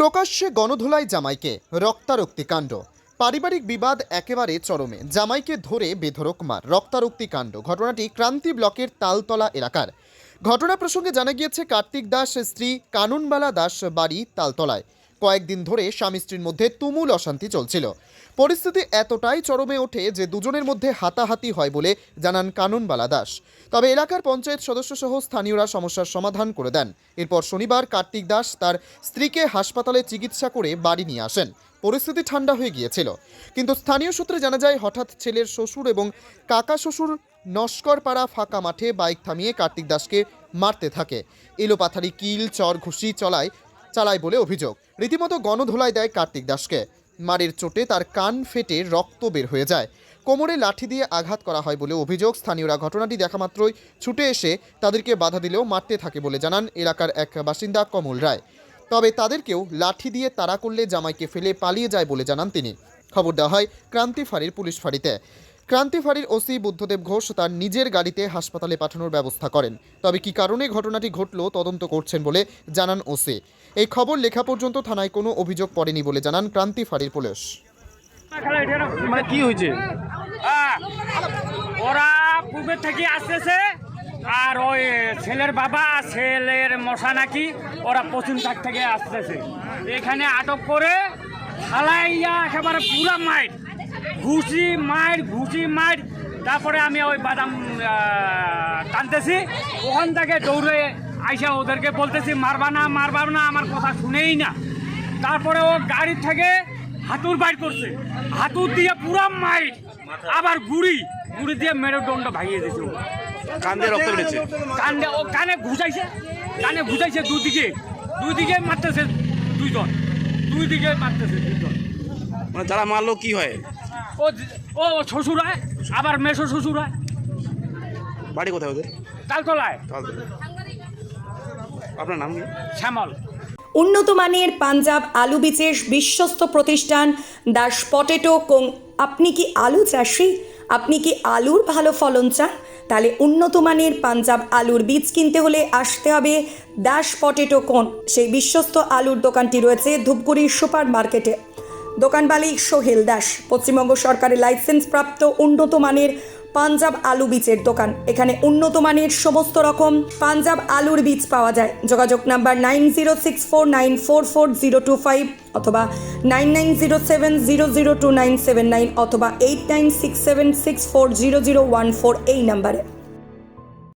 প্রকাশ্যে গণধোলাই জামাইকে, রক্তারক্তি কাণ্ড। পারিবারিক বিবাদ একেবারে চরমে, জামাইকে ধরে বেধড়ক মার, রক্তারক্তি কাণ্ড। ঘটনাটি ক্রান্তি ব্লকের তালতলা এলাকার। ঘটনা প্রসঙ্গে জানা গিয়েছে, কার্তিক দাস স্ত্রী কানুনবালা দাস বাড়ি তালতলায়। কয়েকদিন ধরে স্বামী স্ত্রীর মধ্যে তুমুল অশান্তি চলছিল। পরিস্থিতি এতটাই চরমে ওঠে যে দুজনের মধ্যে হাতাহাতি হয় বলে জানান কানুনবালা দাস। তবে এলাকার পঞ্চায়েত সদস্য সহ স্থানীয়রা সমস্যার সমাধান করে দেন। এরপর শনিবার কার্তিক দাস তার স্ত্রীকে হাসপাতালে চিকিৎসা করে বাড়ি নিয়ে আসেন। পরিস্থিতি ঠান্ডা হয়ে গিয়েছিল, কিন্তু স্থানীয় সূত্রে জানা যায় হঠাৎ ছেলের শ্বশুর এবং কাকা শ্বশুর নস্করপাড়া ফাঁকা মাঠে বাইক থামিয়ে কার্তিক দাসকে মারতে থাকে। এলোপাথারি কিল, চর, ঘুষি চালায় বলে অভিযোগ। রীতিমতো গণধোলাই দেয় কার্তিক দাসকে। মারের চোটে তার কান ফেটে রক্ত বের হয়ে যায়। কোমরে লাঠি দিয়ে আঘাত করা হয় বলে অভিযোগ। স্থানীয়রা ঘটনাটি দেখা মাত্রই ছুটে এসে তাদেরকে বাধা দিলেও মারতে থাকে বলে জানান এলাকার এক বাসিন্দা কমল রায়। তবে তাদেরকেও লাঠি দিয়ে তাড়া করলে জামাইকে ফেলে পালিয়ে যায় বলে জানান তিনি। খবর দেওয়া হয় ক্রান্তি ফাঁড়ির পুলিশ ফাঁড়িতে। ক্রান্তি ফাঁড়ির ওসি বুদ্ধদেব ঘোষ তার নিজের গাড়িতে হাসপাতালে পাঠানোর ব্যবস্থা করেন। তবে কী কারণে ঘটনাটি ঘটল তদন্ত করছেন বলে জানান ওসি। এই খবর লেখা পর্যন্ত থানায় কোনো অভিযোগ পড়েনি বলে জানান ক্রান্তি ফাঁড়ির পুলিশ। মানে কি হয়েছে? ওরা পূর্বের থেকে আসতেছে, আর ওই ছেলের বাবা ছেলের মশা নাকি ওরা পশ্চিম দিক থেকে আসতেছে। এখানে আটক করে হালাইয়া একেবারে পুরা ঘুষি মাইর। তারপরে আমি ওই বাদাম টানতেছি, ওখান থেকে দৌড়ে আইসা ওদেরকে বলতেছি মারবা না, আমার কথা শুনেই না। তারপরে ও গাড়ি থেকে হাতুর বাইর করছে, হাতুর দিয়ে পুরা মাইর, আবার গুড়ি দিয়ে মেরুদণ্ড ভাঙিয়ে দিয়েছে। কান দিয়ে রক্ত বেরিয়েছে? কানে ঘুষাইছে দুই দিকে মারতেছে দুইজন। মানে যারা মারলো কি হয়? ও শ্বশুর হয়, আবার মেশো শ্বশুর হয়। বাড়ি কোথায় ওদের? তালতলায়। আপনার নাম কি? শ্যামল। উন্নত মানের পাঞ্জাব আলু বীজের বিশ্বস্ত প্রতিষ্ঠান দাস পটেটো কোং। আপনি কি আলু চাষি? আপনি কি আলুর ভালো ফলন চান? তাহলে উন্নত মানের পাঞ্জাব আলুর বীজ কিনতে হলে আসতে হবে দাস পটেটো কোন। সেই বিশ্বস্ত আলুর দোকানটি রয়েছে ধূপগুড়ি সুপার মার্কেটে। দোকান মালিক সোহেল দাস। পশ্চিমবঙ্গ সরকারের লাইসেন্স প্রাপ্ত উন্নত মানের পাঞ্জাব আলু বীজের দোকান। এখানে উন্নত মানের সমস্ত রকম পাঞ্জাব আলুর বীজ পাওয়া যায়। যোগাযোগ নাম্বার 9064944025 অথবা 9907002979 অথবা 8967640014 এই নাম্বারে।